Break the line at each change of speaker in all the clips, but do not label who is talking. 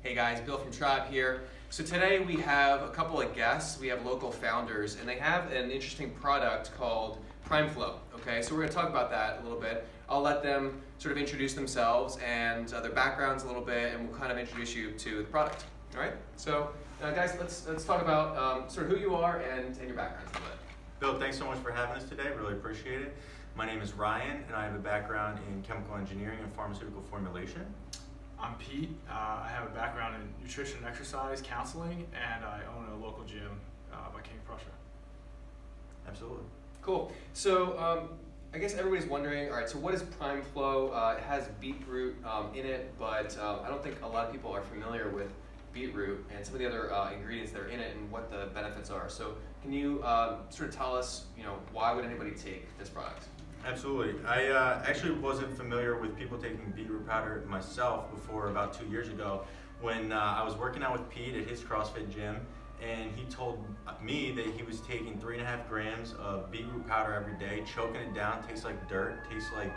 Hey guys, Bill from Tribe here. So today we have a couple of guests. We have local founders, and they have an interesting product called Prime Flow. Okay, so we're going to talk about that a little bit. I'll let them sort of introduce themselves and their backgrounds a little bit, and we'll kind of introduce you to the product. All right. So guys, let's talk about sort of who you are and your backgrounds a little bit.
Bill, thanks so much for having us today. Really appreciate it. My name is Ryan, and I have a background in chemical engineering and pharmaceutical formulation.
I'm Pete. I have a background in nutrition and exercise counseling, and I own a local gym by King of Prussia.
Absolutely.
Cool. So I guess everybody's wondering, all right, so what is Prime Flow? It has beetroot in it, but I don't think a lot of people are familiar with beetroot and some of the other ingredients that are in it and what the benefits are. So can you sort of tell us, why would anybody take this product?
Absolutely. I actually wasn't familiar with people taking beetroot powder myself before about 2 years ago when I was working out with Pete at his CrossFit gym, and he told me that he was taking 3.5 grams of beetroot powder every day, choking it down, tastes like dirt, tastes like,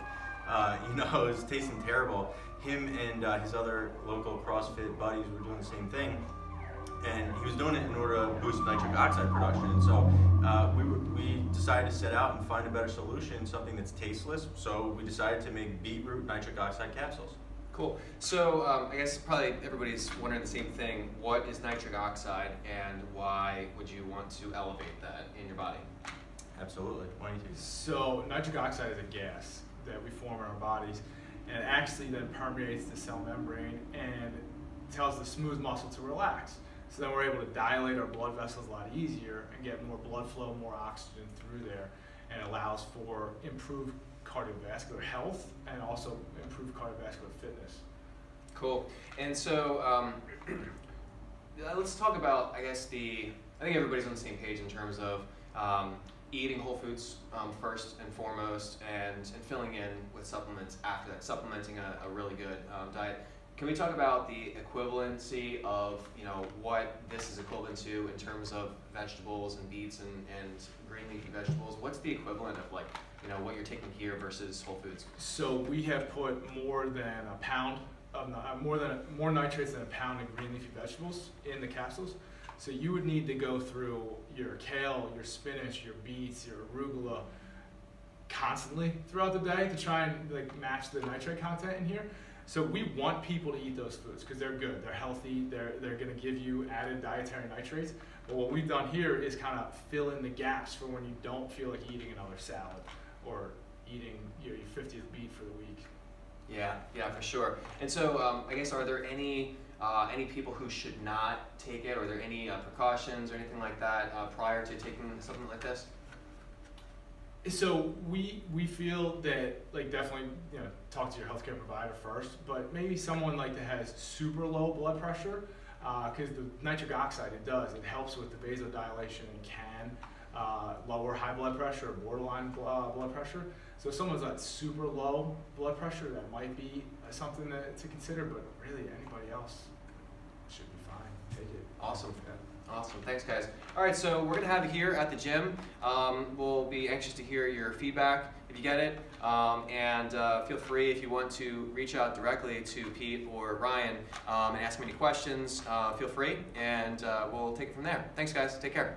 it was tasting terrible. Him and his other local CrossFit buddies were doing the same thing. And he was doing it in order to boost nitric oxide production. And so we decided to set out and find a better solution, something that's tasteless. So we decided to make beetroot nitric oxide capsules.
Cool. So I guess probably everybody's wondering the same thing. What is nitric oxide, and why would you want to elevate that in your body?
Absolutely. Why don't you?
So nitric oxide is a gas that we form in our bodies, and it actually then permeates the cell membrane and tells the smooth muscle to relax. So then we're able to dilate our blood vessels a lot easier and get more blood flow, more oxygen through there, and it allows for improved cardiovascular health and also improved cardiovascular fitness.
Cool. And so let's talk about, I think everybody's on the same page in terms of eating whole foods first and foremost, and filling in with supplements after that, supplementing a really good diet. Can we talk about the equivalency of what this is equivalent to in terms of vegetables and beets and green leafy vegetables? What's the equivalent of what you're taking here versus whole foods?
So we have put more than a pound of more nitrates than a pound of green leafy vegetables in the capsules. So you would need to go through your kale, your spinach, your beets, your arugula constantly throughout the day to try and match the nitrate content in here. So we want people to eat those foods because they're good, they're healthy, they're going to give you added dietary nitrates. But what we've done here is kind of fill in the gaps for when you don't feel like eating another salad or eating your 50th beet for the week.
Yeah, for sure. And so I guess, are there any people who should not take it? Or are there any precautions or anything like that prior to taking something like this?
So we feel that definitely talk to your healthcare provider first, but maybe someone that has super low blood pressure, because the nitric oxide it helps with the vasodilation and can lower high blood pressure or borderline blood pressure. So if someone's got super low blood pressure, that might be something to consider, but really anybody else should be fine. Take it.
Awesome. Awesome. Thanks, guys. All right, so we're going to have it here at the gym. We'll be anxious to hear your feedback if you get it. And feel free, if you want to reach out directly to Pete or Ryan and ask me any questions, feel free, and we'll take it from there. Thanks, guys. Take care.